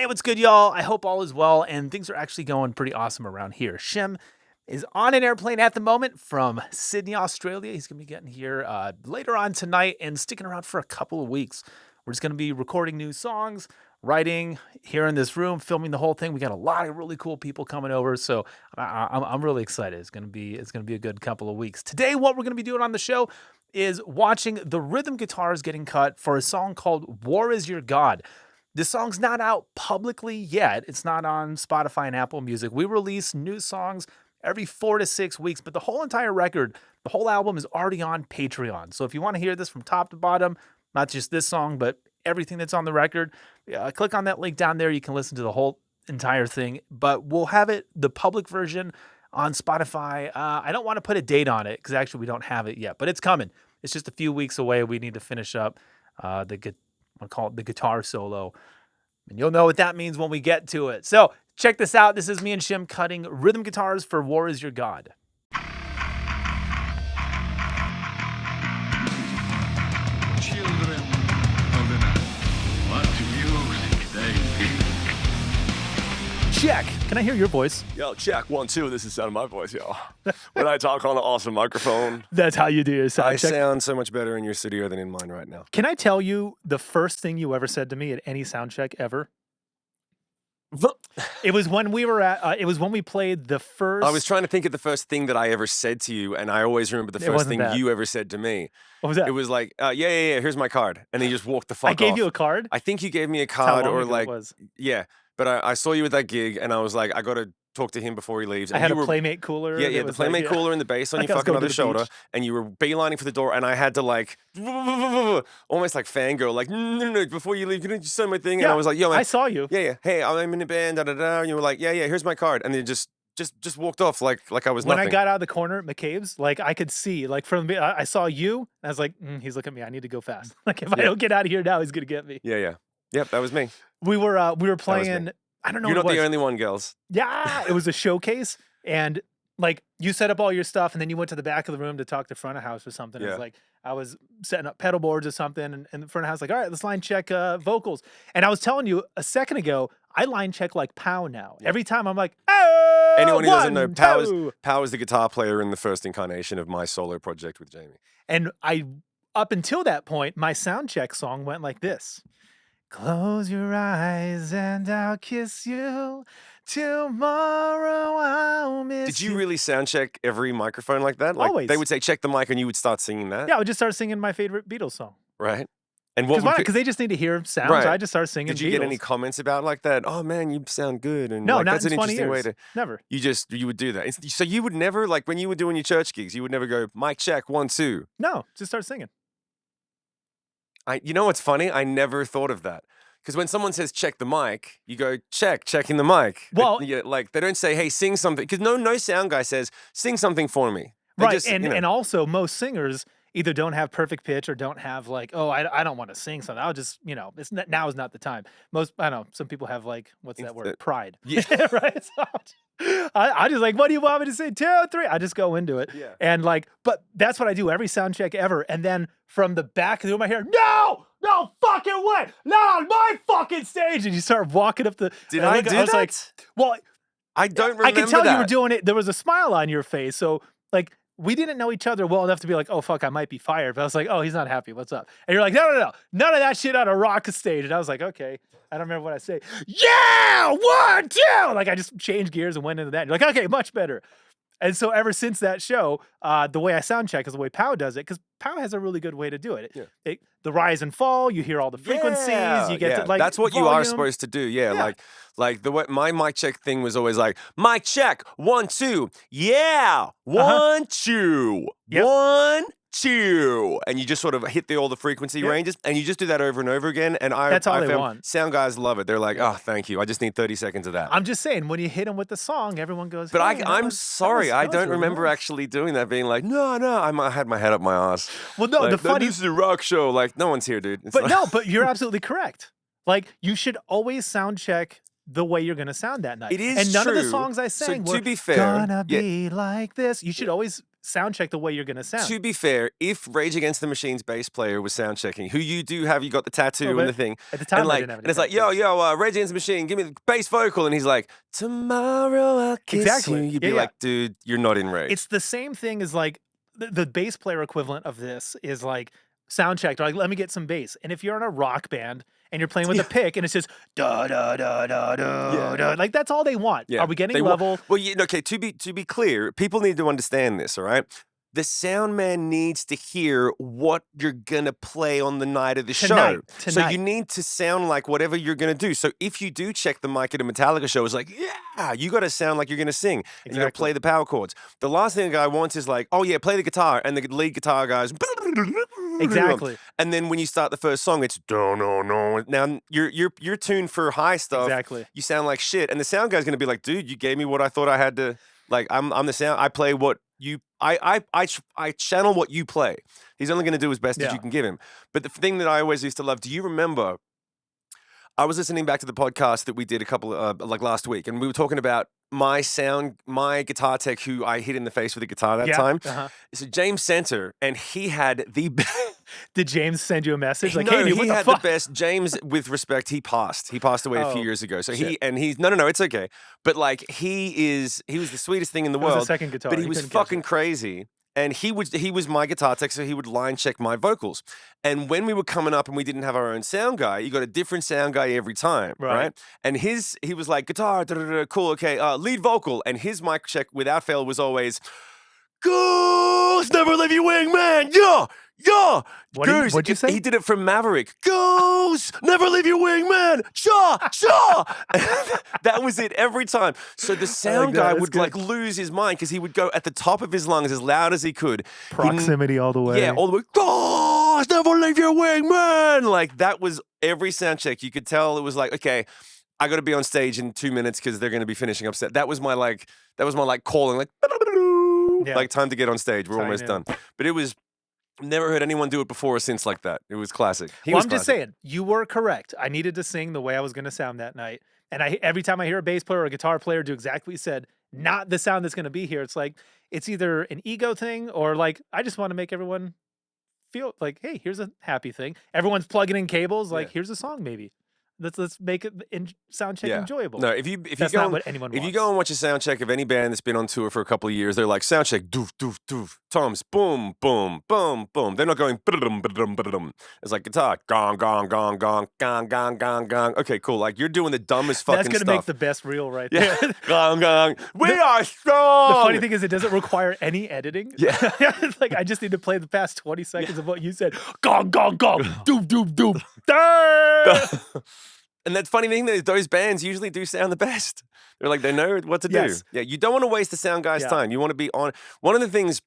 Hey, what's good, y'all? I hope all is well, and things are actually going pretty awesome around here. Shim is on an airplane at the moment from Sydney, Australia. He's going to be getting here later on tonight and sticking around for a couple of weeks. We're just going to be recording new songs, writing here in this room, filming the whole thing. We got a lot of really cool people coming over, so I'm really excited. It's going to be a good couple of weeks. Today, what we're going to be doing on the show is watching the rhythm guitars getting cut for a song called "War Is Your God." This song's not out publicly yet. It's not on Spotify and Apple Music. We release new songs every 4 to 6 weeks, but the whole entire record, the whole album is already on Patreon. So if you want to hear this from top to bottom, not just this song, but everything that's on the record, click on that link down there. You can listen to the whole entire thing, but we'll have it, the public version, on Spotify. I don't want to put a date on it because actually we don't have it yet, but it's coming. It's just a few weeks away. We need to finish up I'll call it the guitar solo. And you'll know what that means when we get to it. So check this out. This is me and Shim cutting rhythm guitars for War Is Your God. Children of the night, what music they make. Check. Can I hear your voice? Yo, check 1, 2. This is the sound of my voice, yo. When I talk on an awesome microphone, That's how you do your sound I check. sound so much better in your studio than in mine right now. Can I tell you the first thing you ever said to me at any sound check ever? It was when we were at, it was when we played the first. I was trying to think of the first thing that I ever said to you, and I always remember the first wasn't thing that. you ever said to me. What was that? It was like, yeah, here's my card. And then you just walked the fuck I gave off. you a card? I think you gave me a That's how card long or ago it like, was. yeah. But I saw you at that gig, and I was like, I got to talk to him before he leaves. I And had you a were, Playmate cooler. Yeah, that yeah, the was Playmate like, yeah. cooler and the bass on Like your I was fucking going to other the shoulder, beach. and you were beelining for the door, and I had to like, almost like fangirl, like, no, before you leave, can you just say my thing? And I was like, yo, man, I saw you. yeah, hey, I'm in a band, da-da-da, and you were like, yeah, here's my card, and then just walked off like I was When nothing. I got out of the corner at McCabe's, like I could see, like from I saw you, and I was like, he's looking at me. I need to go fast. Like if I don't get out of here now, he's gonna get me. Yeah. Yep, that was me. We were me. playing. I don't know. You're what not it the was. only one, girls. Yeah, it was a showcase, and like you set up all your stuff, and then you went to the back of the room to talk to front of house or something. It Yeah. was like I was setting up pedal boards or something, and the front of house like, all right, let's line check vocals. And I was telling you a second ago, I line check like Pow now. Yeah. Every time I'm like, oh, Anyone who doesn't know, 1, 2. Pow is the guitar player in the first incarnation of my solo project with Jayme. And up until that point, my sound check song went like this. Close your eyes and I'll kiss you. Tomorrow I'll miss Did you really sound check every microphone like that? Like Always. they would say, check the mic, and you would start singing that? Yeah, I would just start singing my favorite Beatles song. Right? And what Because would they just need to hear sounds. Right. I just start singing did you Beatles. get any comments about like that? Oh man, you sound good, and No, like, not that's in an 20 interesting way years. to. Never. You would do that. So you would never, like when you were doing your church gigs, you would never go mic check 1, 2. No, just start singing. You know what's funny? I never thought of that. Because when someone says check the mic, you go checking the mic. Well- like they don't say, hey, sing something. Because no sound guy says, sing something for me. They Right, just, and also most singers either don't have perfect pitch or don't have like, oh, I don't want to sing something. I'll just, now is not the time. I don't know, some people have like, what's that word? Pride. Yeah. Right? So I just like, what do you want me to say? 2, 3. I just go into it. Yeah. And like, but that's what I do every sound check ever. And then from the back of the room, I hear, no fucking way, not on my fucking stage. And you start walking up the. Did and I look- do was that? like, well, I don't remember I could tell that. you were doing it. There was a smile on your face. So like we didn't know each other well enough to be like, oh fuck, I might be fired. But I was like, oh, he's not happy. What's up? And you're like, no. None of that shit on a rock stage. And I was like, okay. I don't remember what I say. Yeah, 1, 2. Like I just changed gears and went into that. And you're like, okay, much better. And so ever since that show, the way I sound check is the way Pow does it, because Pow has a really good way to do it. Yeah. The rise and fall, you hear all the frequencies, you get to like that's what you are volume. supposed to do. Yeah, Yeah. like the way my mic check thing was always like mic check 1, 2, yeah, 1, 2, Yep. 1, 2, and you just sort of hit all the frequency Yep. ranges, and you just do that over and over again. And That's all I they found want. sound guys love it. They're like, oh, thank you. I just need 30 seconds of that. I'm just saying, when you hit them with the song, everyone goes, But hey, I'm sorry, I don't remember actually doing that. Being like, no, I had my head up my ass. Well, no, Like, the funny this is a rock show. Like, no one's here, dude. It's But like- no, but you're absolutely correct. Like you should always sound check the way you're gonna sound that night. It is and none of the true. songs I So sang to were be fair, gonna yeah. be like this. You should always sound check the way you're gonna sound. To be fair, if Rage Against the Machine's bass player was sound checking, who you do have, you got the tattoo and the thing, at the time, and I like, didn't have and it's like, yo, Rage Against the Machine, give me the bass vocal, and he's like, tomorrow I'll kiss you. You'd be like, dude, you're not in Rage. It's the same thing as like the bass player equivalent of this is like sound checked. Like, let me get some bass. And if you're in a rock band and you're playing with a pick and it's just da da da da da da, like that's all they want. Are we getting level? Well, okay. To be clear, people need to understand this. All right. The sound man needs to hear what you're gonna play on the night of the show. So you need to sound like whatever you're gonna do. So if you do check the mic at a Metallica show, it's like, yeah, you gotta sound like you're gonna sing. And you gotta play the power chords. The last thing a guy wants is like, oh yeah, play the guitar, and the lead guitar guy's exactly. And then when you start the first song, it's no no no. Now you're tuned for high stuff. Exactly. You sound like shit, and the sound guy's gonna be like, dude, you gave me what I thought I had to. Like I'm the sound. I play what you. I channel what you play. He's only going to do as best as you can give him. But the thing that I always used to love. Do you remember? I was listening back to the podcast that we did a couple like last week, and we were talking about my guitar tech who I hit in the face with a guitar that time. So Jayme Center, and he had the. Did James send you a message? Like, no, hey, dude, he what had the fuck? the best. James, with respect, he passed. He passed away a few years ago. So shit. he's no, it's okay. But like he was the sweetest thing in the It was world. a second guitar. But he You was couldn't catch fucking it. crazy. And he was my guitar tech, so he would line check my vocals. And when we were coming up and we didn't have our own sound guy, you got a different sound guy every time, right? And he was like, guitar, cool, okay, lead vocal. And his mic check without fail was always, Goose, never leave your wing, man, yeah. What'd you say? He did it from Maverick. Goose, never leave your wing, man. Cha. That was it every time. So the sound guy would like lose his mind because he would go at the top of his lungs as loud as he could. Proximity all the way. Yeah, all the way. Goose, never leave your wing, man. Like that was every sound check. You could tell it was like, okay, I got to be on stage in 2 minutes because they're going to be finishing up set. That was my calling, like time to get on stage. We're almost done. But it was. Never heard anyone do it before or since like that. It was classic. I'm just saying, you were correct. I needed to sing the way I was going to sound that night. And every time I hear a bass player or a guitar player do exactly what you said, not the sound that's going to be here, it's like, it's either an ego thing or like, I just want to make everyone feel like, hey, here's a happy thing. Everyone's plugging in cables. Like, here's a song maybe. Let's make it sound check enjoyable. No, if you that's go not and, what anyone wants. if you go and watch a sound check of any band that's been on tour for a couple of years, they're like sound check, doof doof doof, toms, boom boom boom boom. They're not going ba-dum ba-dum ba-dum. It's like guitar, gong gong gong gong gong gong gong gong. Okay, cool. Like you're doing the dumbest fucking That's gonna stuff. make the best reel right there. Gong gong. We are strong. The funny thing is, it doesn't require any editing. Yeah. It's like I just need to play the past 20 seconds of what you said. Gong gong gong. Doop doop doop. And that funny thing is those bands usually do sound the best. They're like, they know what to do. Yeah, you don't want to waste the sound guy's time. You want to be on. One of the things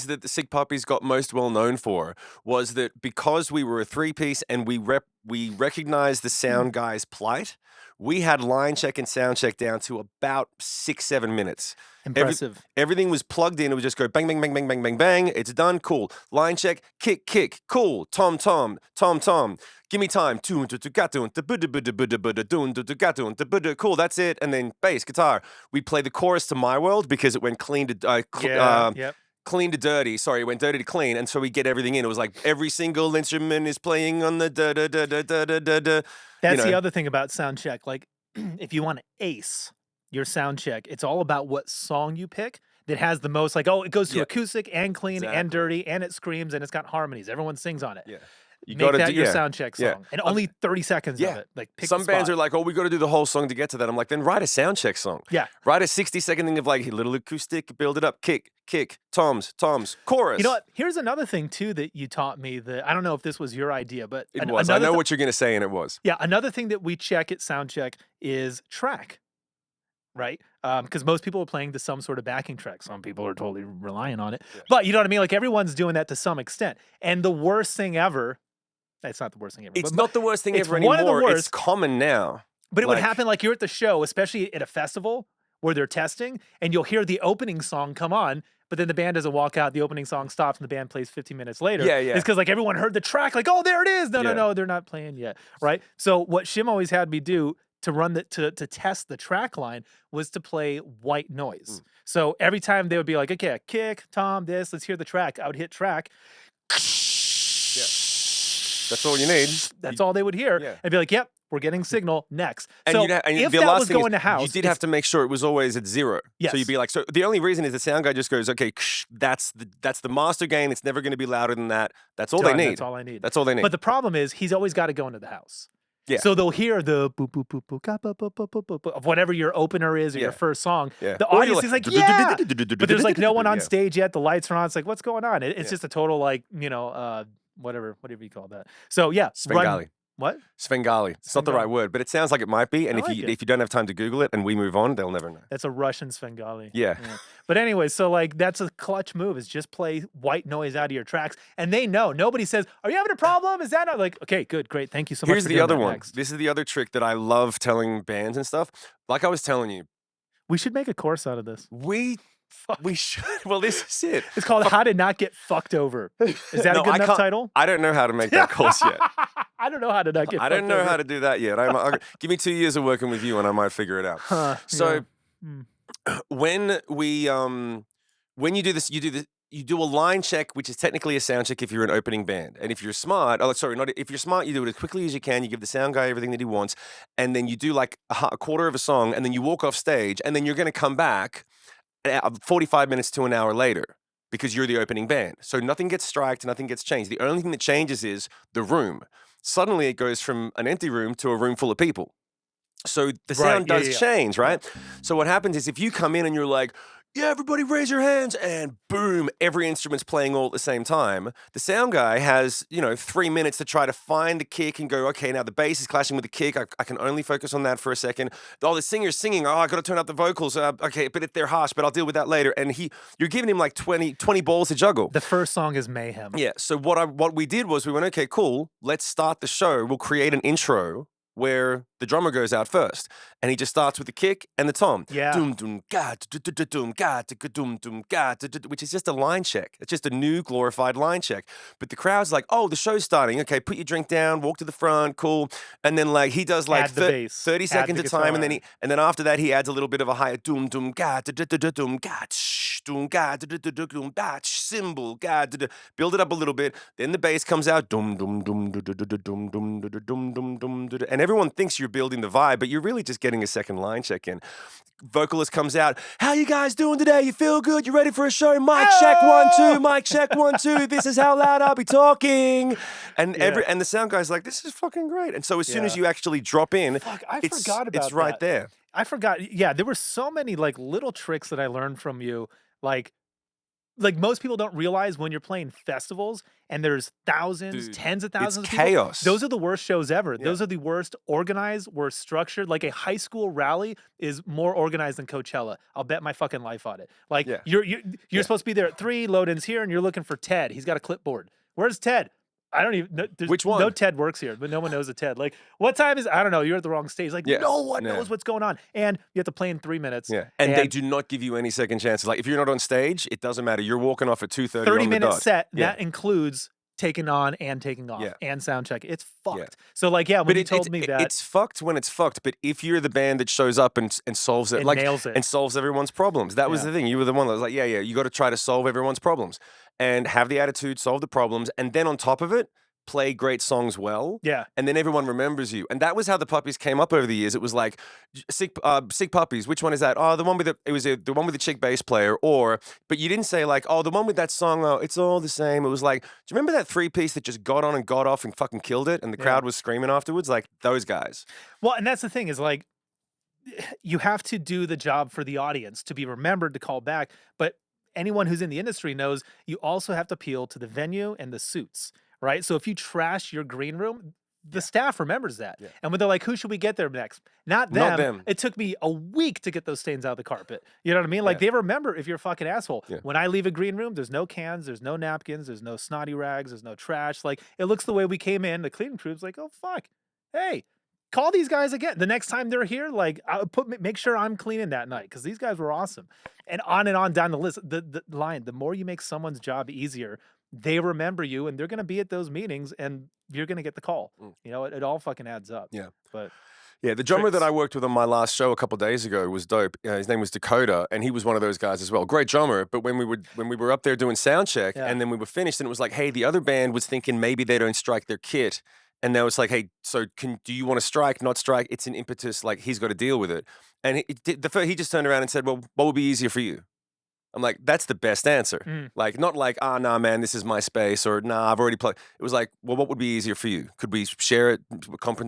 that the Sick Puppies got most well known for was that because we were a three-piece and we recognized the sound guy's plight, we had line check and sound check down to about 6-7 minutes. Impressive. Everything was plugged in. It would just go bang, bang, bang, bang, bang, bang, bang. It's done. Cool. Line check. Kick, kick. Cool. Tom, tom, tom, tom. Give me time. Cool. That's it. And then bass, guitar. We'd play the chorus to My World because it went clean to clean to dirty. Sorry, it went dirty to clean, and so we get everything in. It was like every single instrument is playing on the da da da da da da da da. That's the other thing about sound check. Like, if you want to ace your sound check, it's all about what song you pick that has the most. Like, oh, it goes to acoustic and clean and dirty, and it screams and it's got harmonies. Everyone sings on it. Yeah. You make that your sound check song, and only 30 seconds of it. Like, pick some bands are like, "Oh, we got to do the whole song to get to that." I'm like, then write a sound check song. Yeah, write a 60-second thing of like a little acoustic, build it up, kick, kick, toms, chorus. You know what? Here's another thing too that you taught me. That I don't know if this was your idea, but it was. I know what you're gonna say, and it was. Yeah, another thing that we check at sound check is track. Right? Because most people are playing to some sort of backing track. Some people are totally relying on it. Yeah. But you know what I mean? Like everyone's doing that to some extent. And the worst thing ever. It's not the worst thing ever. It's not the worst thing ever anymore. One of the worst. It's common now. But it would happen like you're at the show, especially at a festival where they're testing, and you'll hear the opening song come on, but then the band doesn't walk out, the opening song stops, and the band plays 15 minutes later. Yeah. It's because like everyone heard the track, like, oh, there it is. No, they're not playing yet. Right? So what Shim always had me do, to run to test the track line was to play white noise. So every time they would be like, okay, kick, tom, this, let's hear the track. I would hit track. That's all you need. That's all they would hear. Yeah. And be like, yep, we're getting signal next. And so the if that last was thing is, going to house, you did have to make sure it was always at 0. Yes. So you'd be like, so the only reason is the sound guy just goes, okay, that's the master gain. It's never going to be louder than that. That's all they need. That's all I need. That's all they need. But the problem is he's always got to go into the house. Yeah. So they'll hear the boop, boop, boop, boop, boop, boop, boop, boop, boop, of whatever your opener is or your first song. Yeah. The Or you're audience is like, yeah. But there's like no one on Yeah. stage yet. The lights are on. It's like, what's going on? It's just a total like, whatever you call that. So yeah. Svengali. What? Svengali. It's not the right word, but it sounds like it might be. And I like if you don't have time to Google it and we move on, they'll never know. That's a Russian Svengali. Yeah. But anyway, so like that's a clutch move is just play white noise out of your tracks. And they know. Nobody says, are you having a problem? Is that not like, okay, good, great. Thank you so much. Here's for the doing other that one. next. This is the other trick that I love telling bands and stuff. Like I was telling you, We should make a course out of this. we should. Well, this is it. It's called How to Not Get Fucked Over. Is that No, a good I enough can't- title? I don't know how to make that course yet. I don't know how to not get I fucked don't know over. how to do that yet. Give me 2 years of working with you and I might figure it out. So when you do this, you do a line check, which is technically a sound check if you're an opening band. And if you're smart, if you're smart, you do it as quickly as you can. You give the sound guy everything that he wants. And then you do like a quarter of a song and then you walk off stage and then you're going to come back 45 minutes to an hour later because you're the opening band. So nothing gets striked, nothing gets changed. The only thing that changes is the room. Suddenly it goes from an empty room to a room full of people. So the sound does change, right? So what happens is if you come in and you're like, yeah, everybody raise your hands, and boom, every instrument's playing all at the same time. The sound guy has, 3 minutes to try to find the kick and go, okay, now the bass is clashing with the kick. I can only focus on that for a second. Oh, the singer's singing. Oh, I got to turn up the vocals. Okay, but if they're harsh, but I'll deal with that later. And you're giving him like 20 balls to juggle. The first song is Mayhem. Yeah. So what we did was we went, okay, cool. Let's start the show. We'll create an intro where the drummer goes out first, and he just starts with the kick and the tom. Yeah. Doom doom ga doom ga doom doom ga, which is just a line check. It's just a new glorified line check. But the crowd's like, oh, the show's starting. Okay, put your drink down, walk to the front, cool. And then like he does like 30 seconds of time, and then after that he adds a little bit of a higher doom doom ga doom ga doom ga doom ga cymbal ga. Build it up a little bit. Then the bass comes out. Doom doom doom doom doom doom doom, and everyone thinks you're building the vibe, but you're really just getting a second line check in. Vocalist comes out. How you guys doing today? You feel good? You ready for a show? Mic check 1 2. Mic check 1 2. This is how loud I'll be talking. And and the sound guy's like, this is fucking great. And so as soon as you actually drop in, I forgot about it's right that. there. I forgot. Yeah, there were so many like little tricks that I learned from you. Like most people don't realize when you're playing festivals and there's thousands, tens of thousands of people. Chaos. Those are the worst shows ever. Yeah. Those are the worst organized, worst structured. Like a high school rally is more organized than Coachella. I'll bet my fucking life on it. Like you're supposed to be there at 3, load-ins here, and you're looking for Ted. He's got a clipboard. Where's Ted? I don't even know. Which one? No Ted works here, but no one knows a Ted. Like, what time is I don't know. You're at the wrong stage. Like, no one knows what's going on. And you have to play in 3 minutes. Yeah. And they do not give you any second chances. Like, if you're not on stage, it doesn't matter. You're walking off at 2:30 30-minute set. That includes taking on and taking off and sound check. It's fucked. Yeah. So, like, when you told me that. It's fucked when it's fucked. But if you're the band that shows up and solves it, nails it. And solves everyone's problems. That was the thing. You were the one that was like, you got to try to solve everyone's problems. And have the attitude, solve the problems. And then on top of it, play great songs well, and then everyone remembers you. And that was how the Puppies came up over the years. It was like sick Puppies. Which one is that? Oh, the one with the one with the chick bass player. But you didn't say like, oh, the one with that song. Oh, it's all the same. It was like, do you remember that 3-piece that just got on and got off and fucking killed it, and the crowd was screaming afterwards? Like those guys. Well, and that's the thing is like, you have to do the job for the audience to be remembered to call back. But anyone who's in the industry knows you also have to appeal to the venue and the suits. Right. So if you trash your green room, the staff remembers that. Yeah. And when they're like, who should we get there next? Not them. It took me a week to get those stains out of the carpet. You know what I mean? Like they remember if you're a fucking asshole. Yeah. When I leave a green room, there's no cans, there's no napkins, there's no snotty rags, there's no trash. Like it looks the way we came in. The cleaning crew's like, oh, fuck. Hey, call these guys again. The next time they're here, like make sure I'm cleaning that night because these guys were awesome. And on down the list. The line, the more you make someone's job easier, they remember you and they're going to be at those meetings and you're going to get the call. You know, it all fucking adds up. Yeah. But Yeah, the drummer that tricks. I worked with on my last show a couple days ago was dope. His name was Dakota, and he was one of those guys as well. Great drummer. But when we were up there doing sound check, Yeah. and then we were finished, and it was like, hey, the other band was thinking maybe they don't strike their kit, and they was like, hey, so do you want to strike? Not strike? It's an impetus. Like he's got to deal with it. And he just turned around and said, well, what would be easier for you? I'm like, that's the best answer. Like, not like, nah, man, this is my space, or nah, I've already played. It was like, well, what would be easier for you? Could we share it,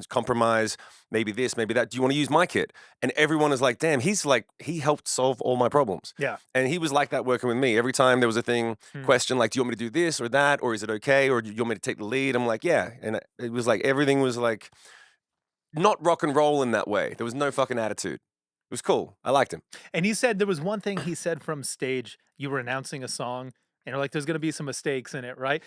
compromise, maybe this, maybe that? Do you want to use my kit? And everyone is like, damn, he helped solve all my problems. Yeah. And he was like that working with me. Every time there was a thing, question like, do you want me to do this or that? Or is it okay? Or do you want me to take the lead? I'm like, yeah. And it was like, everything was like, not rock and roll in that way. There was no fucking attitude. It was cool. I liked him. And he said there was one thing he said from stage. You were announcing a song, and you're like, "There's going to be some mistakes in it, right?"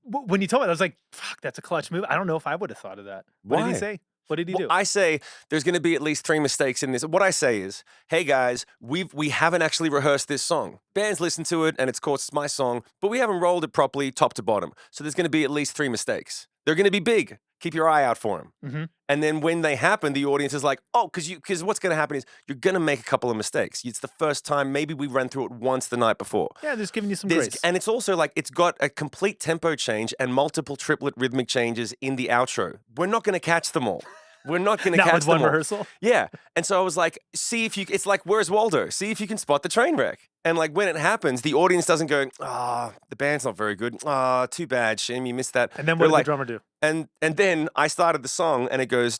When you told me, I was like, "Fuck, that's a clutch move." I don't know if I would have thought of that. What did Why? he say? What did he Well, do? I say there's going to be at least 3 mistakes in this. What I say is, hey guys, we haven't actually rehearsed this song. Bands listen to it, and it's called my song, but we haven't rolled it properly, top to bottom. So there's going to be at least 3 mistakes. They're going to be big. Keep your eye out for them. And then when they happen, the audience is like, oh, because what's going to happen is you're going to make a couple of mistakes. It's the first time. Maybe we ran through it once the night before. Yeah, just giving you some grace. And it's also like it's got a complete tempo change and multiple triplet rhythmic changes in the outro. We're not going to catch them all. We're not going to catch with them one all. rehearsal. Yeah. And so I was like, see if you, it's like, where's Waldo? See if you can spot the train wreck. And like when it happens, the audience doesn't go, the band's not very good. Too bad, Shim, you missed that. And then what did the drummer do? And then I started the song and it goes,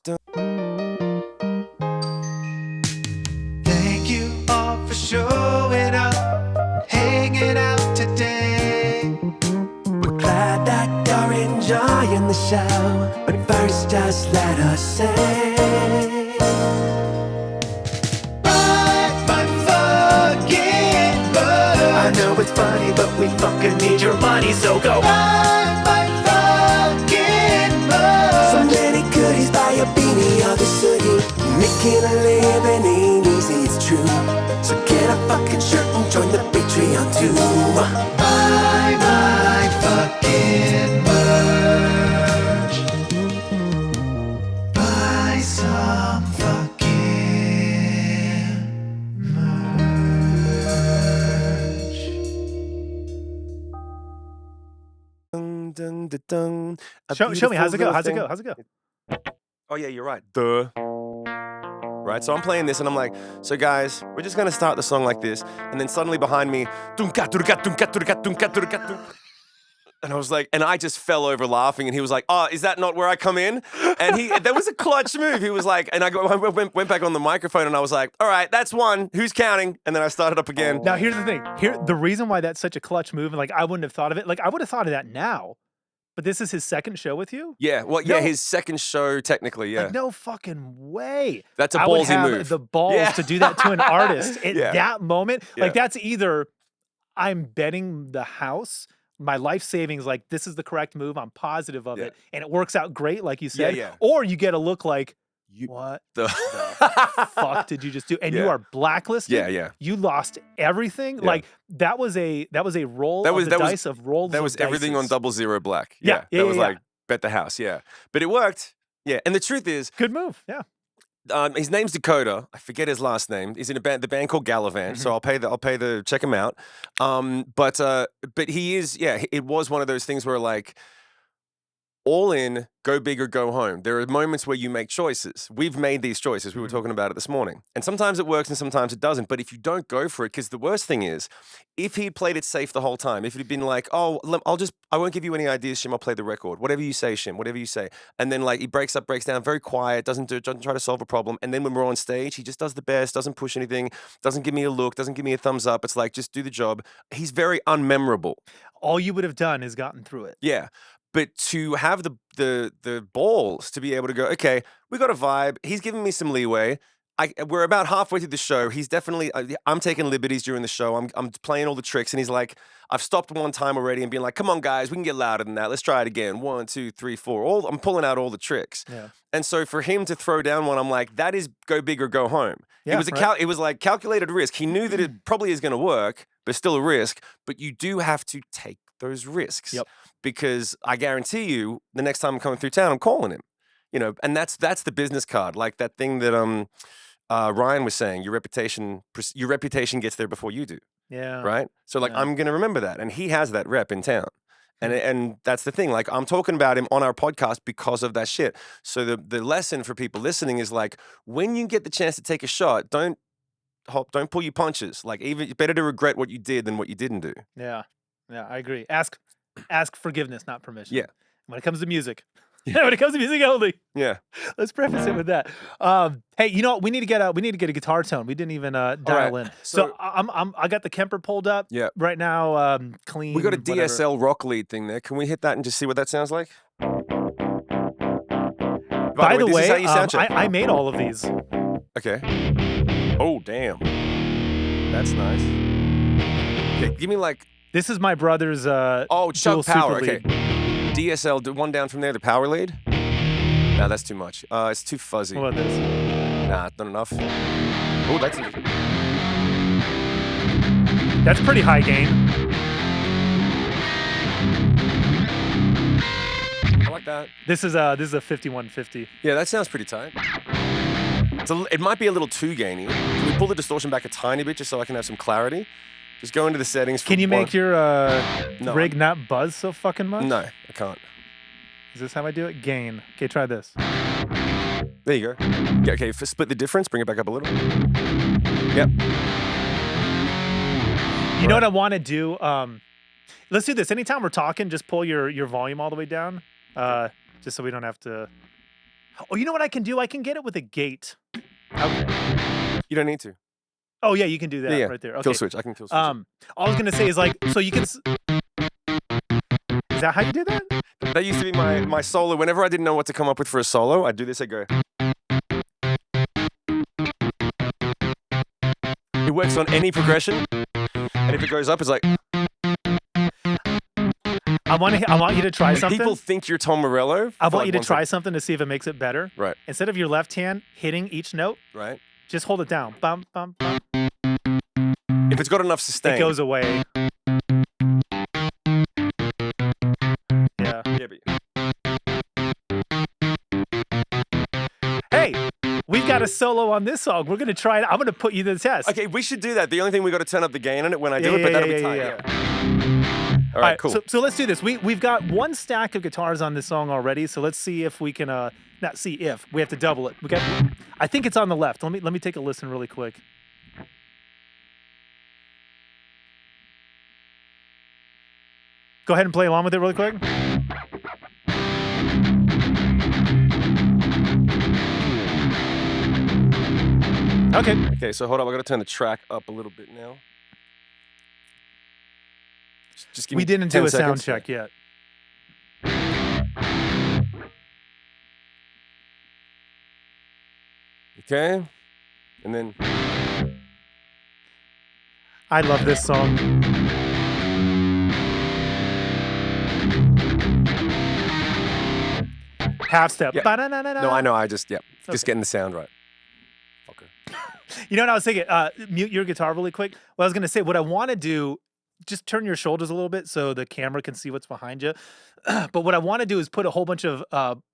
Thank you all for showing up, hanging out today. We're glad that you're enjoying the show, but first just let us say bye, my fucking bird. I know it's funny, but we fucking need your money, so go bye, my fucking bird. So many goodies, buy a beanie or the hoodie. Making a living ain't easy, it's true. So get a fucking shirt and join the Patreon too. Buy my fucking merch. Buy some fucking dun, dun, dun, dun, a Show me. How's it go? beautiful How's it little go? How's it go? thing. Oh yeah, you're right. Duh. Right, so I'm playing this and I'm like, so guys, we're just gonna start the song like this, and then suddenly behind me, and I was like, and I just fell over laughing, and he was like, oh, is that not where I come in? And that was a clutch move. He was like, and I went back on the microphone and I was like, all right, that's one. Who's counting? And then I started up again. Now here's the thing. The reason why that's such a clutch move, and like I wouldn't have thought of it. Like I would have thought of that now, but this is his second show with you. Yeah, well, yeah, his second show technically, yeah. Like, no fucking way. That's a I would ballsy have move. the balls to do that to an artist at Yeah. that moment. Yeah. Like that's either I'm betting the house, my life savings, like this is the correct move. I'm positive of it, and it works out great, like you said. Yeah. Or you get a look like, You- what The the fuck did you just do? And you Yeah. are blacklisted. Yeah. You lost everything. Yeah. Like that was a roll That was- of the that was- dice of rolls. That of was everything on dices. 0 black. Yeah, That was yeah. like bet the house, yeah. But it worked. Yeah, and the truth is, Good move. Yeah. his name's Dakota. I forget his last name. He's in the band called Gallivant. So I'll pay the check him out. But he is, yeah. It was one of those things where like, all in, go big or go home. There are moments where you make choices. We've made these choices. We were talking about it this morning. And sometimes it works and sometimes it doesn't. But if you don't go for it, because the worst thing is, if he'd played it safe the whole time, if it had been like, oh, I won't give you any ideas, Shim, I'll play the record. Whatever you say, Shim, whatever you say. And then like he breaks down, very quiet, doesn't try to solve a problem. And then when we're on stage, he just does the best, doesn't push anything, doesn't give me a look, doesn't give me a thumbs up. It's like, just do the job. He's very unmemorable. All you would have done is gotten through it. Yeah. But to have the balls to be able to go, okay, we got a vibe. He's giving me some leeway. We're about halfway through the show. He's definitely, I'm taking liberties during the show. I'm playing all the tricks. And he's like, I've stopped one time already and being like, come on, guys, we can get louder than that. Let's try it again. 1, 2, 3, 4. I'm pulling out all the tricks. Yeah. And so for him to throw down one, I'm like, that is go big or go home. Yeah, It was like calculated risk. He knew that it probably is going to work, but still a risk. But you do have to take those risks. Yep. Because I guarantee you, the next time I'm coming through town, I'm calling him. you know, and that's the business card, like that thing that Ryan was saying. Your reputation gets there before you do. Yeah. Right. So like, I'm gonna remember that, and he has that rep in town. And that's the thing. Like, I'm talking about him on our podcast because of that shit. So the lesson for people listening is like, when you get the chance to take a shot, don't pull your punches. Like, even it's better to regret what you did than what you didn't do. Yeah, I agree. Ask forgiveness, not permission. Yeah. When it comes to music. When it comes to music only. Yeah. Let's preface it with that. Hey, you know what? We need to get a guitar tone. We didn't even dial in. So I got the Kemper pulled up. Yeah. Right now, clean. We got a whatever. DSL rock lead thing there. Can we hit that and just see what that sounds like? By the this way, is how you sound check. I made all of these. Okay. Oh, damn. That's nice. Okay, give me like. This is my brother's Oh, dual Chuck Power. super Okay. lead. DSL, one down from there, the power lead. No, that's too much. It's too fuzzy. What about this? Nah, not enough. Oh, That's pretty high gain. I like that. This is a 5150. Yeah, that sounds pretty tight. It might be a little too gainy. Can we pull the distortion back a tiny bit just so I can have some clarity? Just go into the settings. Can you make your No, rig not buzz so fucking much? No, I can't. Is this how I do it? Gain. Okay, try this. There you go. Yeah, okay, split the difference, bring it back up a little. Yep. You know what I want to do? Let's do this. Anytime we're talking, just pull your volume all the way down, just so we don't have to. Oh, you know what I can do? I can get it with a gate. Okay. You don't need to. Oh yeah, you can do that Yeah, right there. Okay. Kill switch. I can kill switch. All I was gonna say is like, so you can. Is that how you do that? That used to be my solo. Whenever I didn't know what to come up with for a solo, I'd do this. I'd go. It works on any progression, and if it goes up, it's like. I want you to try something. People think you're Tom Morello. I want you to try something to see if it makes it better. Right. Instead of your left hand hitting each note, Right. just hold it down. Bum, bum, bum. If it's got enough sustain. It goes away. Yeah. Yeah, Hey, we've got a solo on this song. We're gonna try it. I'm gonna put you to the test. okay, we should do that. The only thing we got to turn up the gain on it when I do it, but that'll be tight. yeah. All right, cool. So let's do this. We've got one stack of guitars on this song already. So let's see if we can not see if we have to double it. I think it's on the left. Let me take a listen really quick. Go ahead and play along with it really quick. Okay. Okay, so hold up. I got to turn the track up a little bit now. Just give me We didn't 10 do a seconds. sound check yet. Okay, and then I love this song. Half step. Yeah. Ba-da-da-da-da. no, I know. I just just Okay. getting the sound right. Okay. You know what I was thinking? Mute your guitar really quick. What I was going to say, what I want to do, just turn your shoulders a little bit so the camera can see what's behind you. But what I want to do is put a whole bunch of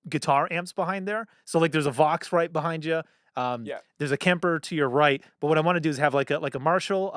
guitar amps behind there. So like there's a Vox right behind you. Yeah. There's a Kemper to your right. But what I want to do is have like a Marshall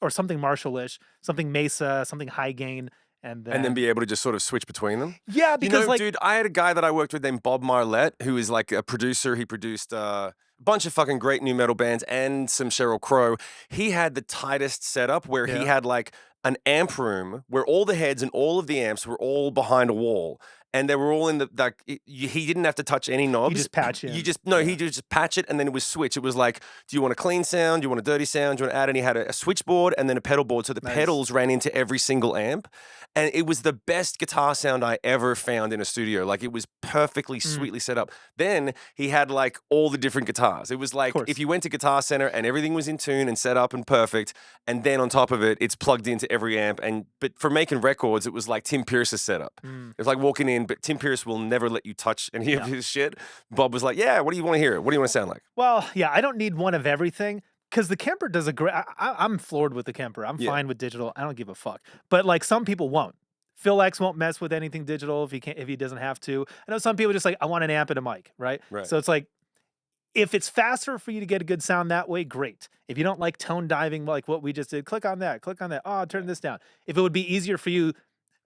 or something Marshall-ish, something Mesa, something high gain. And then be able to just sort of switch between them. Yeah, because like dude, I had a guy that I worked with named Bob Marlette, who is like a producer. He produced a bunch of fucking great new metal bands and some Sheryl Crow. He had the tightest setup where he had like an amp room where all the heads and all of the amps were all behind a wall. And they were all in the, like, he didn't have to touch any knobs. you just patch in. He just patch it and then it was switch. It was like, do you want a clean sound? Do you want a dirty sound? Do you want to add? And he had a switchboard and then a pedal board. So the pedals ran into every single amp. And it was the best guitar sound I ever found in a studio. Like it was perfectly, sweetly set up. Then he had like all the different guitars. It was like if you went to Guitar Center and everything was in tune and set up and perfect. And then on top of it, it's plugged into every amp. But for making records, it was like Tim Pierce's setup. It was like walking in, but Tim Pierce will never let you touch any of his shit. Bob was like, yeah, what do you want to hear? What do you want to sound like? Well, yeah, I don't need one of everything because the Kemper does a great. I'm floored with the Kemper. I'm fine with digital. I don't give a fuck. But like some people won't. Phil X won't mess with anything digital if he doesn't have to. I know some people just like, I want an amp and a mic, right? So it's like, if it's faster for you to get a good sound that way, great. If you don't like tone diving like what we just did, click on that. Oh, turn this down. If it would be easier for you,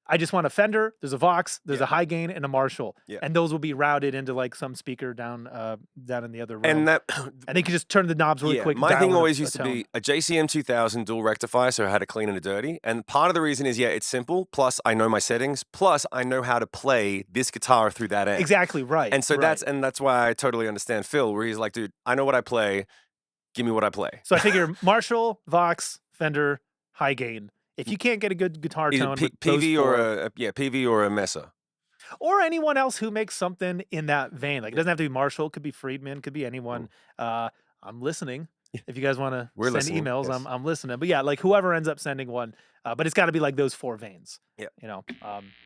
I just want a Fender, there's a Vox, there's a high gain, and a Marshall. And those will be routed into like some speaker down in the other room. And they can just turn the knobs really quick. My thing always used to be a JCM 2000 dual rectifier, so I had a clean and a dirty. And part of the reason is, it's simple. Plus, I know my settings. Plus, I know how to play this guitar through that amp. Exactly, right. And so that's why I totally understand Phil, where he's like, dude, I know what I play. Give me what I play. So I figure Marshall, Vox, Fender, high gain. If you can't get a good guitar tone, with PV PV or a Mesa, or anyone else who makes something in that vein, like it doesn't have to be Marshall, it could be Friedman, could be anyone. I'm listening. If you guys want to send emails, yes. I'm listening. But yeah, like whoever ends up sending one, but it's got to be like those 4 veins. Yeah, you know.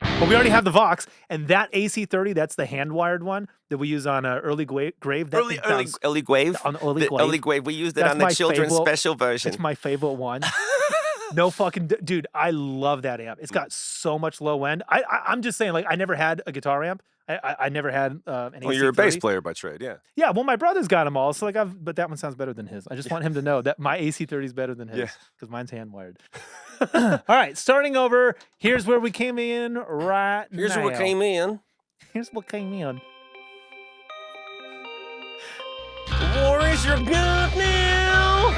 But we already have the Vox, and that AC30, that's the hand wired one that we use on Early Grave. Early Grave. On Early Grave. We used it on the children's special version. It's my favorite one. No fucking dude, I love that amp. It's got so much low end. I'm just saying, like, I never had a guitar amp. I never had an AC30. Well, you're a bass player by trade, yeah. Yeah, well, my brother's got them all, so like but that one sounds better than his. I just want him to know that my AC30 is better than his because mine's hand wired. All right, starting over. Here's where we came in right now. Here's where we came in. Here's what came in. War is your god now.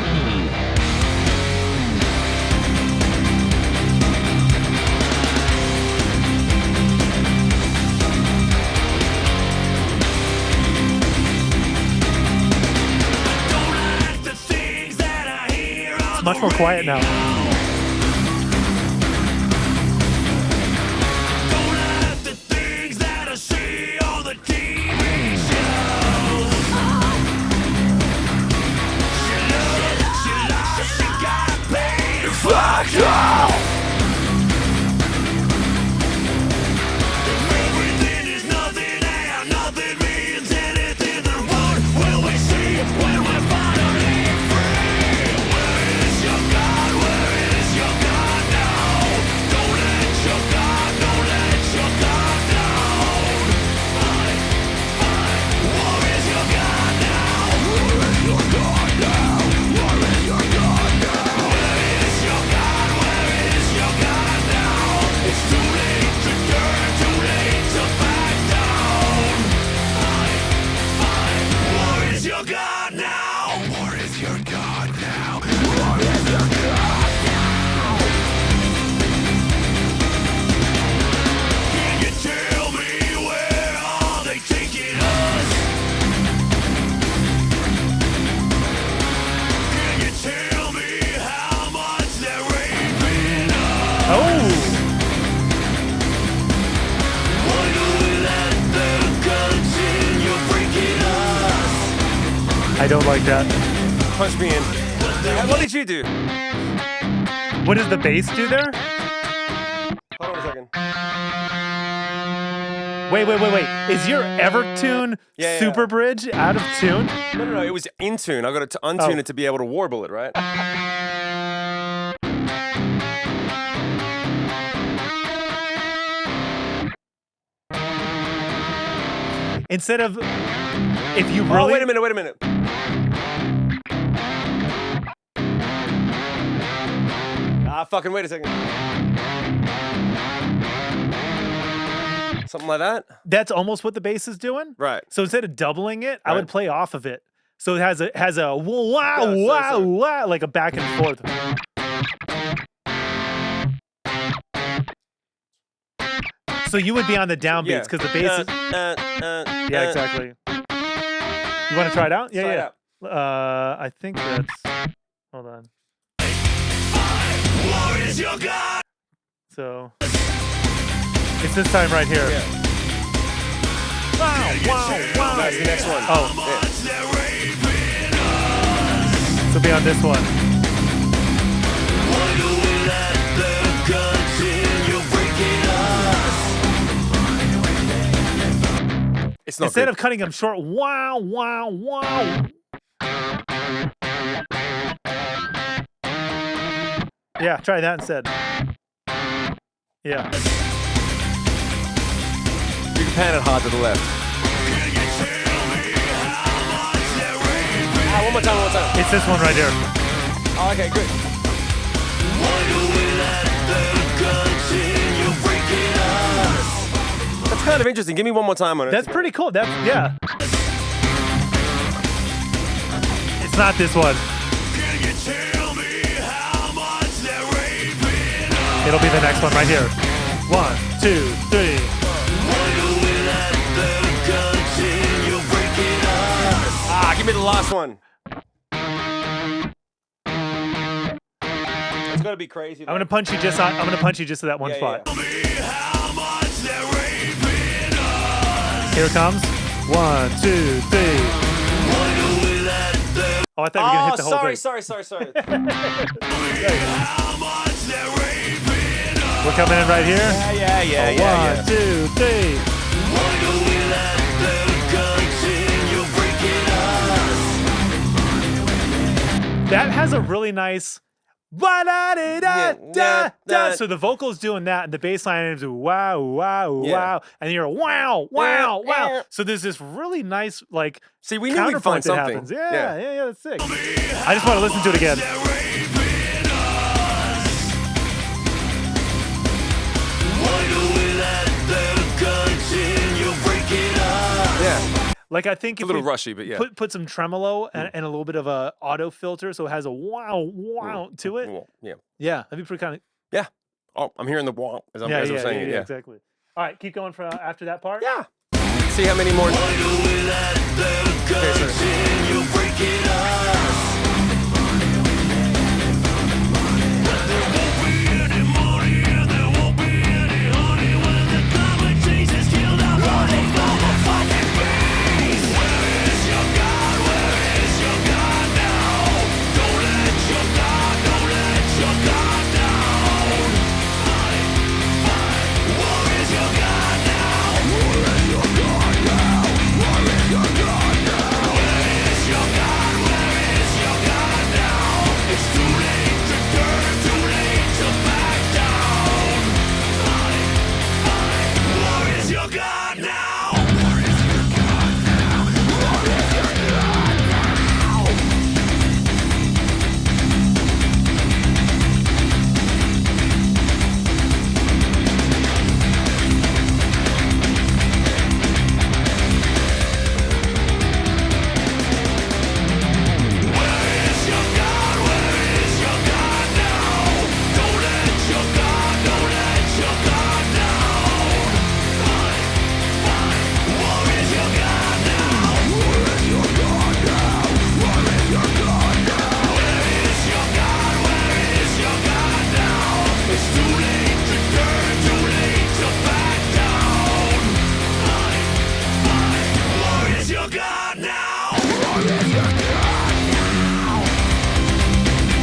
It's much more quiet now. Fuck off! I don't like that. Punch me in. What did you do? What does the bass do there? Hold on a second. Wait. Is your Evertune Super Bridge out of tune? No. It was in tune. I got to untune it to be able to warble it, right? Instead of, if you really... Oh, wait a minute. Fucking wait a second. Something like that? That's almost what the bass is doing. Right. So instead of doubling it, I would play off of it. So it has a wow, like a back and forth. So you would be on the downbeats because the bass is... yeah, exactly. You want to try it out? Yeah. I think that's... Hold on. So... It's this time right here. Yeah. Wow. That's the next one. Oh. Yeah. So be on this one. It's not Instead good. of cutting them short, wow. Yeah, try that instead. Yeah. pan it hard to the left. One more time. It's this one right here. Oh, okay, good. That's kind of interesting. Give me one more time on it. That's pretty cool. Yeah. It's not this one. It'll be the next one right here. 1, 2, 3. Give me the last one. It's gonna be crazy. I'm gonna punch you just to that one spot. Yeah. Here it comes. 1, 2, 3. Oh, I thought you were gonna hit the whole thing. Sorry. We're coming in right here. Yeah. 1, 2, 3. That has a really nice. So the vocal's doing that, and the bass line is wow, and you're wow. So there's this really nice See, we knew we'd find counterpoint that something. happens. Yeah, that's sick. I just want to listen to it again. Yeah. Like I think It's a little rushy, but yeah. put some tremolo and a little bit of a auto filter, so it has a wow to it. Yeah. That'd be pretty kind of. Yeah. Oh, I'm hearing the wow as I'm saying it. Yeah. Exactly. All right, keep going for after that part. Yeah. See how many more.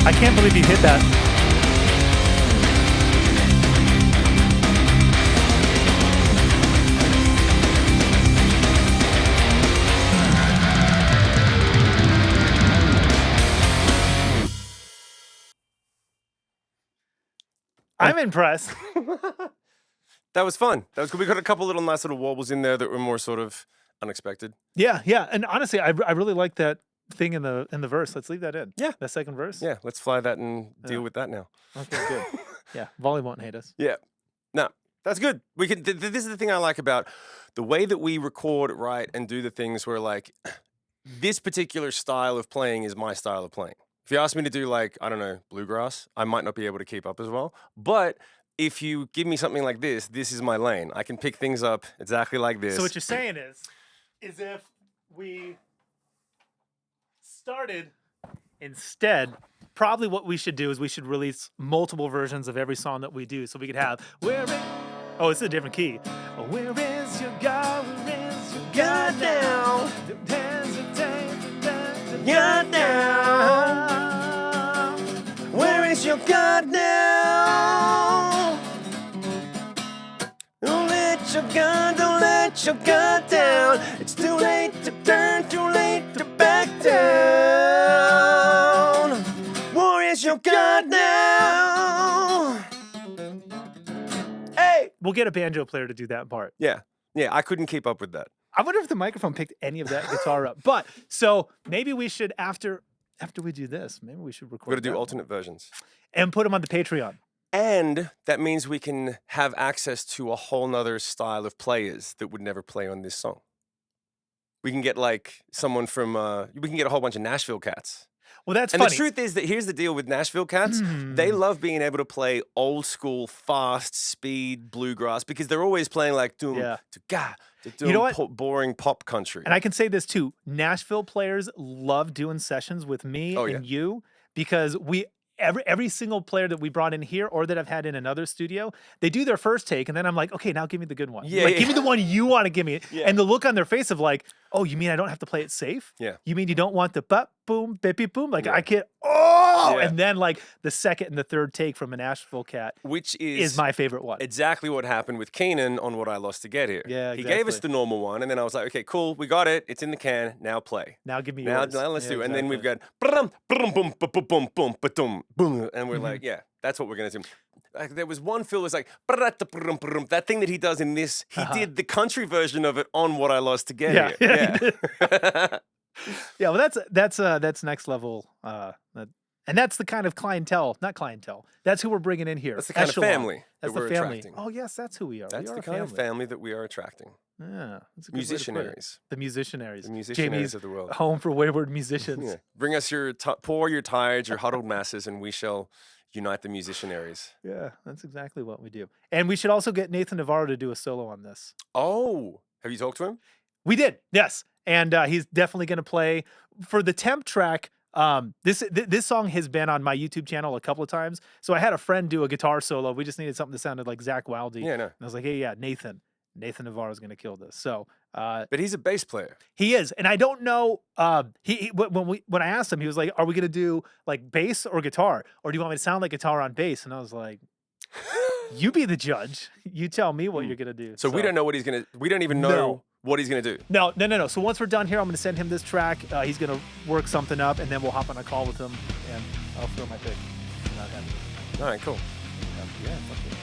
I can't believe you hit that. I'm impressed. That was fun. That was good. We got a couple little nice little warbles in there that were more sort of unexpected. Yeah. And honestly, I really like that thing in the verse. Let's leave that in. Yeah. That second verse. Yeah, let's fly that and deal with that now. Okay, good. Yeah, Volley won't hate us. Yeah. No, that's good. We can. This is the thing I like about the way that we record, write, and do the things where like this particular style of playing is my style of playing. If you ask me to do like, I don't know, bluegrass, I might not be able to keep up as well. But if you give me something like this is my lane. I can pick things up exactly like this. So what you're saying is if we started instead, probably what we should do is we should release multiple versions of every song that we do, so we could have oh, it's a different key. Where is your God? Where is your God now? God now. Where is your God now? Don't let your God down. It's too late to turn, too late to back down. Where is your God now? Hey! We'll get a banjo player to do that part. Yeah. Yeah, I couldn't keep up with that. I wonder if the microphone picked any of that guitar up. But so maybe we should after we do this, maybe we should record. We've got to do that alternate versions. and put them on the Patreon. And that means we can have access to a whole nother style of players that would never play on this song. We can get like someone from, we can get a whole bunch of Nashville cats. Well, that's And funny. the truth is that here's the deal with Nashville cats. They love being able to play old school, fast, speed bluegrass because they're always playing like doom, Yeah. doom, You know what? boring pop country. And I can say this too. Nashville players love doing sessions with me and you because every single player that we brought in here or that I've had in another studio, they do their first take and then I'm like, okay, now give me the good one. Yeah, like, yeah. give me the one you want to give me. Yeah. And the look on their face of like, oh, you mean I don't have to play it safe? Yeah. You mean you don't want the but boom, bippy boom? Like Yeah. I can't, Yeah. and then like the second and the third take from a Nashville cat Which is my favorite one. exactly what happened with Keenan on What I Lost to Get Here. Yeah, He gave us exactly. the normal one, and then I was like, okay, cool, we got it. It's in the can. Now play. Now give me Now, yours. now let's Yeah, do it. And then we've exactly. got brum, brum, boom, boom, boom, boom, boom, ba-dum, boom. And we're Mm-hmm. like, yeah, that's what we're going to do. Like, there was one Phil was like, that thing that he does in this, he did the country version of it on What I Lost to Get Yeah, Here. yeah, Yeah, well, that's next level, and that's the kind of not clientele. That's who we're bringing in here. That's the kind Echelon. of family That's that the we're family. attracting. Oh yes, that's who we are. That's we are the a kind of family. family that we are attracting. Yeah, that's a good way to put it. Musicianaries. The musicianaries. The musicianaries Jamie's of the world. home for wayward musicians. Yeah. Bring us pour your tired, your huddled masses, and we shall unite the musicianaries. Yeah, that's exactly what we do. And we should also get Nathan Navarro to do a solo on this. Oh, have you talked to him? We did, yes, and he's definitely going to play for the temp track. This song has been on my YouTube channel a couple of times. So I had a friend do a guitar solo. We just needed something that sounded like Zach Wilde. Yeah, no. And I was like, hey, yeah, Nathan Navarro is going to kill this. So But he's a bass player. he is, and I don't know. When I asked him, he was like, "Are we going to do like bass or guitar, or do you want me to sound like guitar on bass?" And I was like, "You be the judge. You tell me what you're going to do." So we don't know what he's gonna. We don't even know No. what he's gonna do. No. So once we're done here, I'm going to send him this track. He's going to work something up, and then we'll hop on a call with him, and I'll throw my pick. All right, cool. Yeah, fuck it.